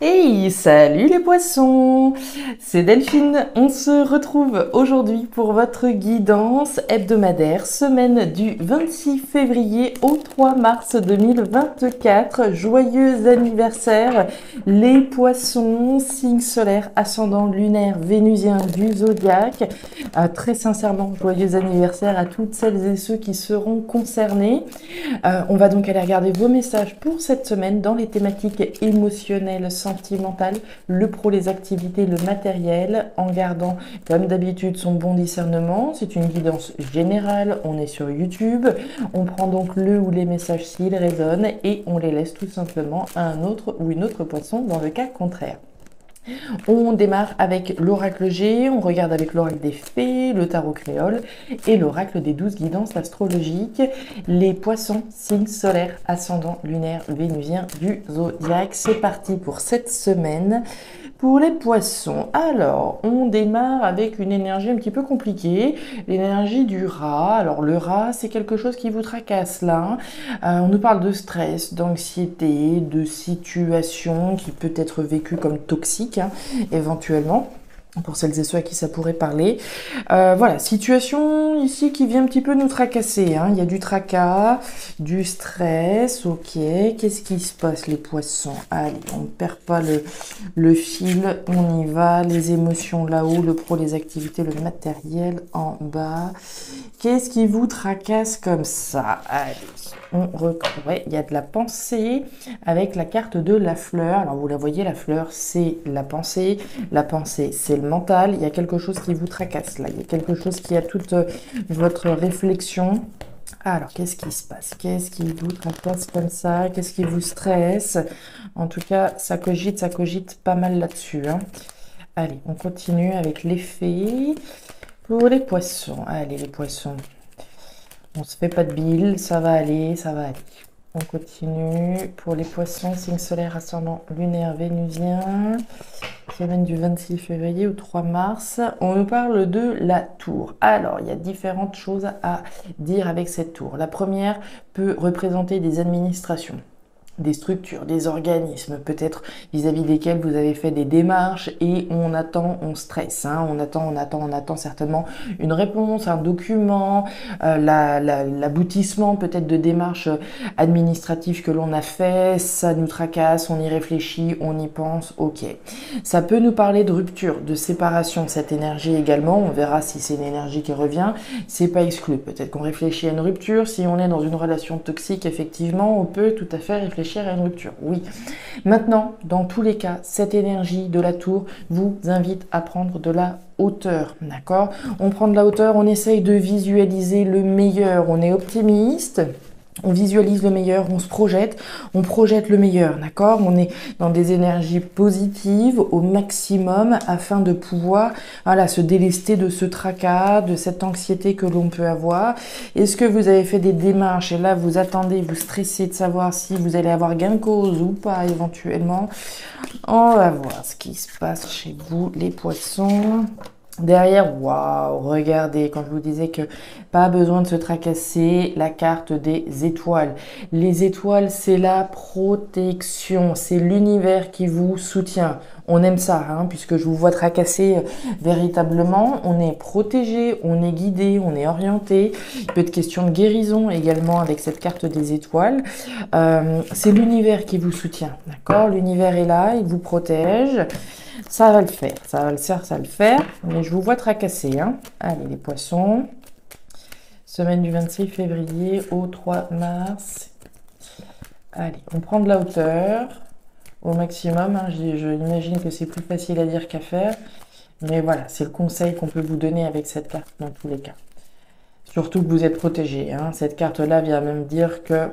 Hey, salut les poissons! C'est Delphine. On se retrouve aujourd'hui pour votre guidance hebdomadaire, semaine du 26 février au 3 mars 2024. Joyeux anniversaire les poissons, signe solaire, ascendant lunaire, vénusien du zodiaque. Très sincèrement, joyeux anniversaire à toutes celles et ceux qui seront concernés. On va donc aller regarder vos messages pour cette semaine dans les thématiques émotionnelles, sentimentales, le pro, les activités, le matériel, en gardant comme d'habitude son bon discernement. C'est une guidance générale, on est sur YouTube, on prend donc le ou les messages s'ils résonnent et on les laisse tout simplement à un autre ou une autre poisson dans le cas contraire. On démarre avec l'oracle G, on regarde avec l'oracle des fées, le tarot créole et l'oracle des 12 guidances astrologiques. Les poissons, signe solaire, ascendant lunaire, vénusien du zodiaque. C'est parti pour cette semaine. Pour les poissons, alors on démarre avec une énergie un petit peu compliquée, l'énergie du rat. Alors le rat, c'est quelque chose qui vous tracasse là. On nous parle de stress, d'anxiété, de situation qui peut être vécue comme toxique, éventuellement. Pour celles et ceux à qui ça pourrait parler. Voilà, situation ici qui vient un petit peu nous tracasser. Il y a du tracas, du stress, ok. Qu'est-ce qui se passe les poissons? Allez, on ne perd pas le fil, on y va. Les émotions là-haut, le pro, les activités, le matériel en bas. Qu'est-ce qui vous tracasse comme ça? Allez, ouais, il y a de la pensée avec la carte de la fleur. Alors vous la voyez, la fleur, c'est la pensée. La pensée, c'est le mental. Il y a quelque chose qui vous tracasse là. Il y a quelque chose qui a toute votre réflexion. Alors, qu'est-ce qui se passe? Qu'est-ce qui vous tracasse comme ça? Qu'est-ce qui vous stresse? En tout cas, ça cogite pas mal là-dessus. Allez, on continue avec les fées. Pour les poissons, allez les poissons, on se fait pas de bile, ça va aller, ça va aller. On continue. Pour les poissons, signe solaire, ascendant lunaire, vénusien, semaine du 26 février au 3 mars, on nous parle de la tour. Alors, il y a différentes choses à dire avec cette tour. La première peut représenter des administrations, des structures, des organismes, peut-être vis-à-vis desquels vous avez fait des démarches et on attend, on stresse, on attend certainement une réponse, un document, l'aboutissement peut-être de démarches administratives que l'on a fait, ça nous tracasse, on y réfléchit, on y pense, ok. Ça peut nous parler de rupture, de séparation de cette énergie également, on verra si c'est une énergie qui revient, c'est pas exclu, peut-être qu'on réfléchit à une rupture, si on est dans une relation toxique, effectivement, on peut tout à fait réfléchir à une rupture, oui. Maintenant, dans tous les cas, cette énergie de la tour vous invite à prendre de la hauteur, d'accord? On prend de la hauteur, on essaye de visualiser le meilleur, on est optimiste. On visualise le meilleur, on projette le meilleur, d'accord? On est dans des énergies positives au maximum afin de pouvoir, voilà, se délester de ce tracas, de cette anxiété que l'on peut avoir. Est-ce que vous avez fait des démarches et là vous attendez, vous stressez de savoir si vous allez avoir gain de cause ou pas éventuellement? On va voir ce qui se passe chez vous, les poissons. Derrière, waouh, regardez, quand je vous disais que pas besoin de se tracasser, la carte des étoiles. Les étoiles, c'est la protection, c'est l'univers qui vous soutient. On aime ça, puisque je vous vois tracasser véritablement. On est protégé, on est guidé, on est orienté. Il peut être question de guérison également avec cette carte des étoiles. C'est l'univers qui vous soutient, d'accord? L'univers est là, il vous protège. Ça va le faire, ça va le faire, mais je vous vois tracasser. Allez les poissons, semaine du 26 février au 3 mars. Allez, on prend de la hauteur au maximum. Je imagine que c'est plus facile à dire qu'à faire, mais voilà, c'est le conseil qu'on peut vous donner avec cette carte dans tous les cas. Surtout que vous êtes protégé. Cette carte-là vient même dire que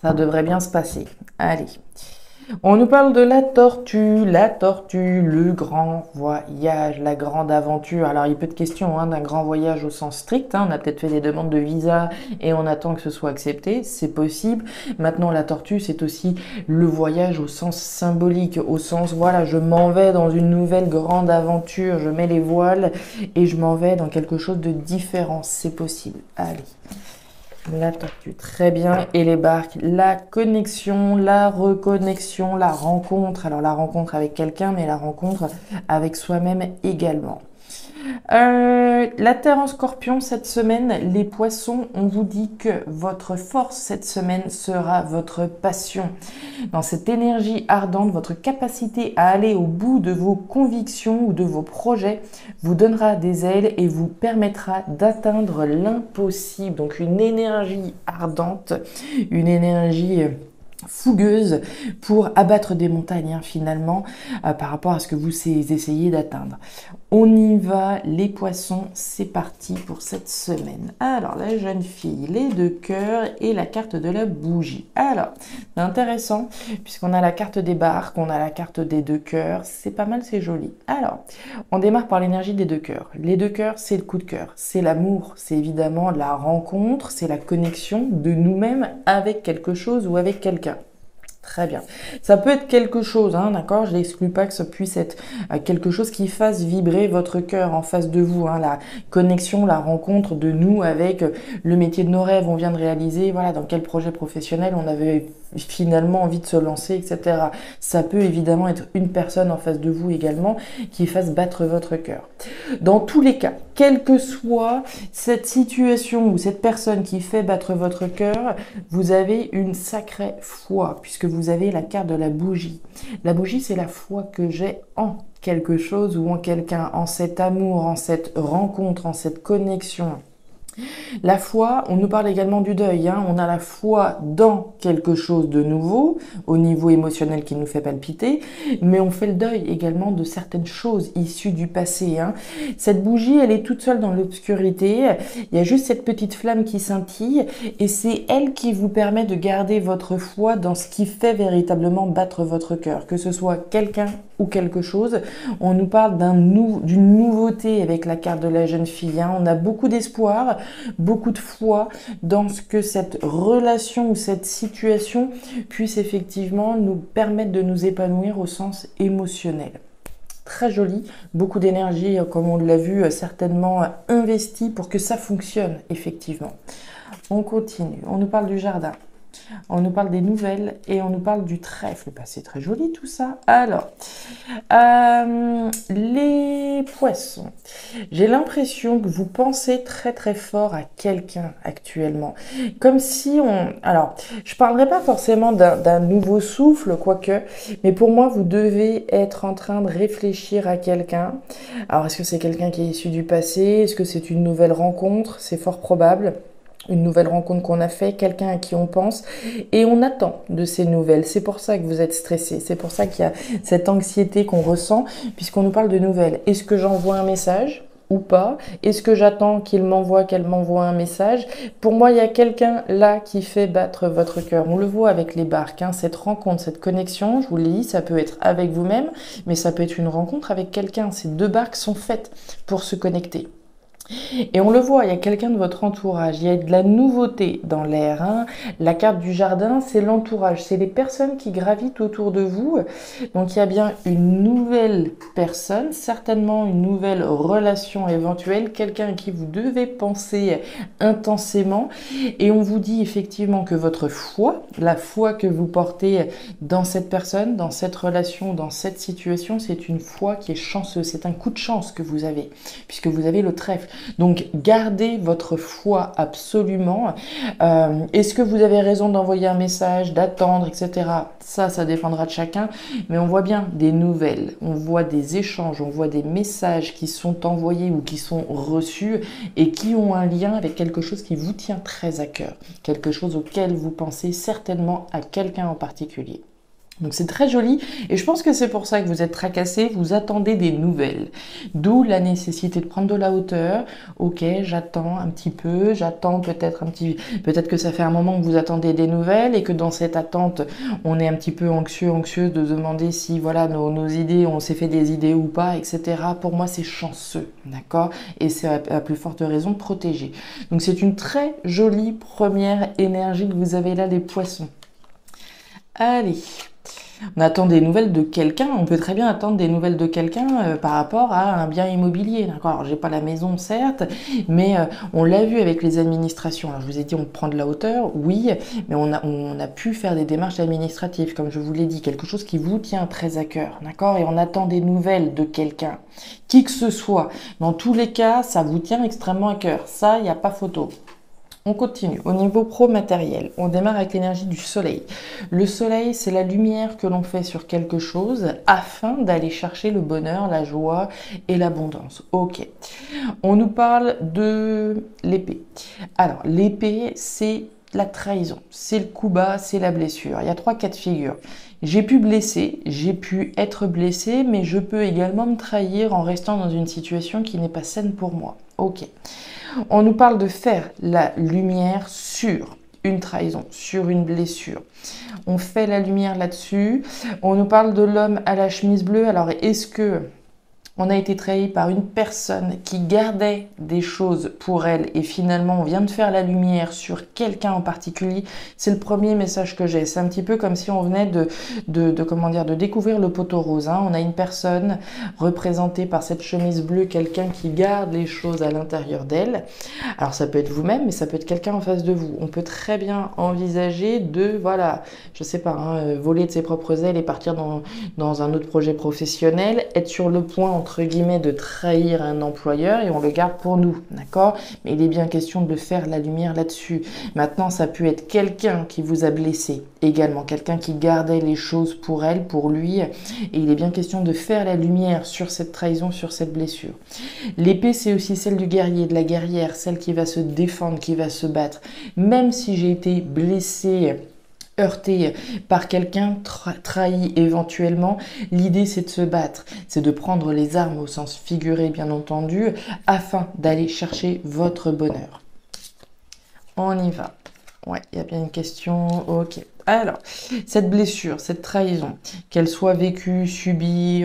ça devrait bien se passer. Allez. On nous parle de la tortue, le grand voyage, la grande aventure. Alors il peut être question d'un grand voyage au sens strict, on a peut-être fait des demandes de visa et on attend que ce soit accepté, c'est possible. Maintenant la tortue c'est aussi le voyage au sens symbolique, au sens voilà, je m'en vais dans une nouvelle grande aventure, je mets les voiles et je m'en vais dans quelque chose de différent, c'est possible. Allez. La tortue, très bien. Et les barques, la connexion, la reconnexion, la rencontre. Alors la rencontre avec quelqu'un, mais la rencontre avec soi-même également. La Terre en Scorpion cette semaine, les poissons, on vous dit que votre force cette semaine sera votre passion. Dans cette énergie ardente, votre capacité à aller au bout de vos convictions ou de vos projets vous donnera des ailes et vous permettra d'atteindre l'impossible. Donc une énergie ardente, une énergie fougueuse pour abattre des montagnes finalement par rapport à ce que vous essayez d'atteindre. On y va, les poissons, c'est parti pour cette semaine. Alors, la jeune fille, les 2 cœurs et la carte de la bougie. Alors, c'est intéressant, puisqu'on a la carte des barques, on a la carte des 2 cœurs, c'est pas mal, c'est joli. Alors, on démarre par l'énergie des 2 cœurs. Les 2 cœurs, c'est le coup de cœur, c'est l'amour, c'est évidemment la rencontre, c'est la connexion de nous-mêmes avec quelque chose ou avec quelqu'un. Très bien. Ça peut être quelque chose, hein, d'accord? Je n'exclus pas que ça puisse être quelque chose qui fasse vibrer votre cœur en face de vous, hein, la connexion, la rencontre de nous avec le métier de nos rêves, on vient de réaliser, voilà, dans quel projet professionnel on avait finalement envie de se lancer, etc. Ça peut évidemment être une personne en face de vous également qui fasse battre votre cœur. Dans tous les cas, quelle que soit cette situation ou cette personne qui fait battre votre cœur, vous avez une sacrée foi, puisque vous avez la carte de la bougie. La bougie, c'est la foi que j'ai en quelque chose ou en quelqu'un, en cet amour, en cette rencontre, en cette connexion. La foi, on nous parle également du deuil, hein. On a la foi dans quelque chose de nouveau, au niveau émotionnel qui nous fait palpiter, mais on fait le deuil également de certaines choses issues du passé, hein. Cette bougie, elle est toute seule dans l'obscurité, il y a juste cette petite flamme qui scintille, et c'est elle qui vous permet de garder votre foi dans ce qui fait véritablement battre votre cœur, que ce soit quelqu'un ou quelque chose. On nous parle d'une nouveauté avec la carte de la jeune fille, hein. On a beaucoup d'espoir, beaucoup de foi dans ce que cette relation ou cette situation puisse effectivement nous permettre de nous épanouir au sens émotionnel. Très joli, beaucoup d'énergie, comme on l'a vu, certainement investie pour que ça fonctionne effectivement. On continue, on nous parle du jardin. On nous parle des nouvelles et on nous parle du trèfle. Bah, c'est très joli tout ça. Alors, les poissons. J'ai l'impression que vous pensez très très fort à quelqu'un actuellement. Comme si on... Alors, je parlerai pas forcément d'un nouveau souffle, quoique, mais pour moi, vous devez être en train de réfléchir à quelqu'un. Alors, est-ce que c'est quelqu'un qui est issu du passé? Est-ce que c'est une nouvelle rencontre? C'est fort probable. Une nouvelle rencontre qu'on a fait, quelqu'un à qui on pense, et on attend de ces nouvelles. C'est pour ça que vous êtes stressé, c'est pour ça qu'il y a cette anxiété qu'on ressent, puisqu'on nous parle de nouvelles. Est-ce que j'envoie un message ou pas? Est-ce que j'attends qu'elle m'envoie un message? Pour moi, il y a quelqu'un là qui fait battre votre cœur. On le voit avec les barques, hein, cette rencontre, cette connexion, je vous le dis, ça peut être avec vous-même, mais ça peut être une rencontre avec quelqu'un. Ces 2 barques sont faites pour se connecter. Et on le voit, il y a quelqu'un de votre entourage, il y a de la nouveauté dans l'air, hein. La carte du jardin, c'est l'entourage, c'est les personnes qui gravitent autour de vous. Donc il y a bien une nouvelle personne, certainement une nouvelle relation éventuelle, quelqu'un à qui vous devez penser intensément. Et on vous dit effectivement que votre foi, la foi que vous portez dans cette personne, dans cette relation, dans cette situation, c'est une foi qui est chanceuse, c'est un coup de chance que vous avez, puisque vous avez le trèfle. Donc, gardez votre foi absolument. Est-ce que vous avez raison d'envoyer un message, d'attendre, etc. Ça dépendra de chacun. Mais on voit bien des nouvelles, on voit des échanges, on voit des messages qui sont envoyés ou qui sont reçus et qui ont un lien avec quelque chose qui vous tient très à cœur. Quelque chose auquel vous pensez certainement à quelqu'un en particulier. Donc c'est très joli et je pense que c'est pour ça que vous êtes tracassé, vous attendez des nouvelles. D'où la nécessité de prendre de la hauteur. Ok, j'attends un petit peu, j'attends peut-être que ça fait un moment que vous attendez des nouvelles et que dans cette attente, on est un petit peu anxieuse de demander si voilà nos idées, on s'est fait des idées ou pas, etc. Pour moi, c'est chanceux, d'accord? Et c'est à plus forte raison protégé. Donc c'est une très jolie première énergie que vous avez là, les poissons. Allez. On attend des nouvelles de quelqu'un, on peut très bien attendre des nouvelles de quelqu'un par rapport à un bien immobilier, d'accord? Alors, j'ai pas la maison, certes, mais on l'a vu avec les administrations. Alors, je vous ai dit, on prend de la hauteur, oui, mais on a pu faire des démarches administratives, comme je vous l'ai dit, quelque chose qui vous tient très à cœur, d'accord? Et on attend des nouvelles de quelqu'un, qui que ce soit. Dans tous les cas, ça vous tient extrêmement à cœur. Ça, il n'y a pas photo. On continue. Au niveau pro-matériel, on démarre avec l'énergie du soleil. Le soleil, c'est la lumière que l'on fait sur quelque chose afin d'aller chercher le bonheur, la joie et l'abondance. Ok. On nous parle de l'épée. Alors, l'épée, c'est la trahison, c'est le coup bas, c'est la blessure. Il y a 3 cas de figure. J'ai pu blesser, j'ai pu être blessé, mais je peux également me trahir en restant dans une situation qui n'est pas saine pour moi. Ok. On nous parle de faire la lumière sur une trahison, sur une blessure. On fait la lumière là-dessus. On nous parle de l'homme à la chemise bleue. Alors, est-ce que on a été trahi par une personne qui gardait des choses pour elle et finalement on vient de faire la lumière sur quelqu'un en particulier? C'est le premier message que j'ai. C'est un petit peu comme si on venait de découvrir le poteau rose, hein. On a une personne représentée par cette chemise bleue, quelqu'un qui garde les choses à l'intérieur d'elle. Alors ça peut être vous-même, mais ça peut être quelqu'un en face de vous. On peut très bien envisager de, voilà, je sais pas, hein, voler de ses propres ailes et partir dans un autre projet professionnel, être sur le point entre guillemets de trahir un employeur et on le garde pour nous, d'accord? Mais il est bien question de faire la lumière là-dessus. Maintenant, ça peut être quelqu'un qui vous a blessé, également quelqu'un qui gardait les choses pour elle, pour lui, et il est bien question de faire la lumière sur cette trahison, sur cette blessure. L'épée, c'est aussi celle du guerrier, de la guerrière, celle qui va se défendre, qui va se battre. Même si j'ai été blessée, heurté par quelqu'un, trahi éventuellement, l'idée c'est de se battre, c'est de prendre les armes au sens figuré bien entendu, afin d'aller chercher votre bonheur. On y va. Ouais, il y a bien une question. Ok. Alors, cette blessure, cette trahison, qu'elle soit vécue, subie,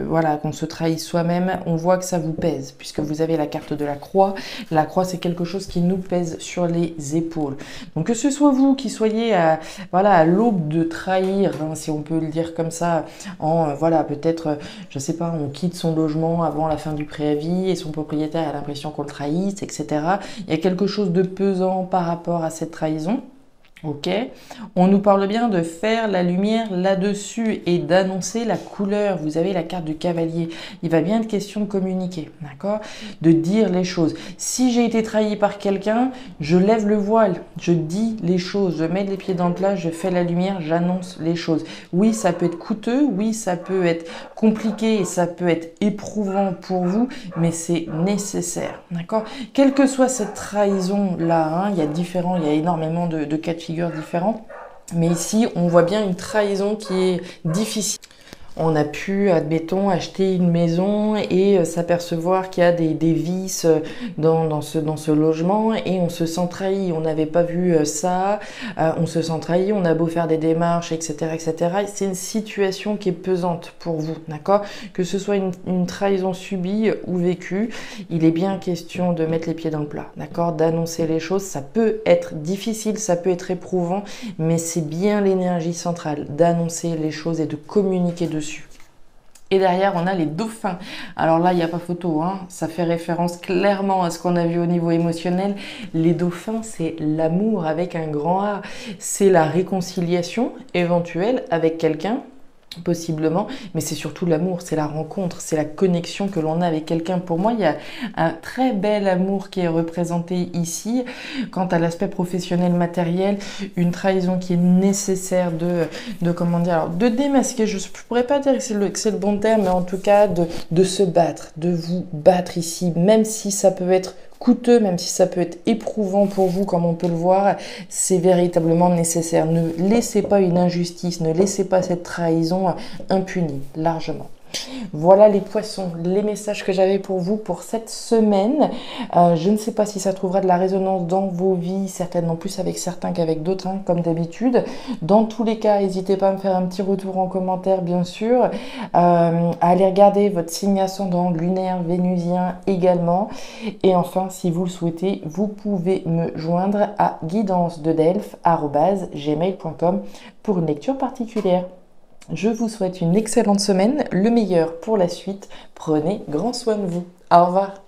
voilà, qu'on se trahisse soi-même, on voit que ça vous pèse, puisque vous avez la carte de la croix. La croix, c'est quelque chose qui nous pèse sur les épaules. Donc, que ce soit vous qui soyez voilà, à l'aube de trahir, hein, si on peut le dire comme ça, voilà, peut-être, je sais pas, on quitte son logement avant la fin du préavis et son propriétaire a l'impression qu'on le trahisse, etc. Il y a quelque chose de pesant par rapport à cette trahison. Ok, on nous parle bien de faire la lumière là-dessus et d'annoncer la couleur. Vous avez la carte du cavalier. Il va bien être question de communiquer, d'accord? De dire les choses. Si j'ai été trahi par quelqu'un, je lève le voile, je dis les choses, je mets les pieds dans le plat, je fais la lumière, j'annonce les choses. Oui, ça peut être coûteux, oui, ça peut être compliqué et ça peut être éprouvant pour vous, mais c'est nécessaire, d'accord? Quelle que soit cette trahison-là, hein, il y a énormément de cas de figure différents. Mais ici, on voit bien une trahison qui est difficile. On a pu, admettons, acheter une maison et s'apercevoir qu'il y a des vices dans ce logement et on se sent trahi. On n'avait pas vu ça, on se sent trahi, on a beau faire des démarches, etc., etc. C'est une situation qui est pesante pour vous, d'accord? Que ce soit une trahison subie ou vécue, il est bien question de mettre les pieds dans le plat, d'accord? D'annoncer les choses. Ça peut être difficile, ça peut être éprouvant, mais c'est bien l'énergie centrale d'annoncer les choses et de communiquer dessus. Et derrière, on a les dauphins. Alors là, il n'y a pas photo, hein. Ça fait référence clairement à ce qu'on a vu au niveau émotionnel. Les dauphins, c'est l'amour avec un grand A. C'est la réconciliation éventuelle avec quelqu'un, possiblement, mais c'est surtout l'amour, c'est la rencontre, c'est la connexion que l'on a avec quelqu'un. Pour moi, il y a un très bel amour qui est représenté ici. Quant à l'aspect professionnel matériel, une trahison qui est nécessaire comment dire, alors de démasquer, je ne pourrais pas dire que c'est le bon terme, mais en tout cas de se battre, de vous battre ici, même si ça peut être coûteux, même si ça peut être éprouvant pour vous, comme on peut le voir, c'est véritablement nécessaire. Ne laissez pas une injustice, ne laissez pas cette trahison impunie, largement. Voilà les poissons, les messages que j'avais pour vous pour cette semaine. Je ne sais pas si ça trouvera de la résonance dans vos vies, certainement plus avec certains qu'avec d'autres, hein, comme d'habitude. Dans tous les cas, n'hésitez pas à me faire un petit retour en commentaire, bien sûr. À aller regarder votre signe ascendant, lunaire, vénusien également. Et enfin, si vous le souhaitez, vous pouvez me joindre à guidance-de-delphes@gmail.com pour une lecture particulière. Je vous souhaite une excellente semaine, le meilleur pour la suite. Prenez grand soin de vous. Au revoir.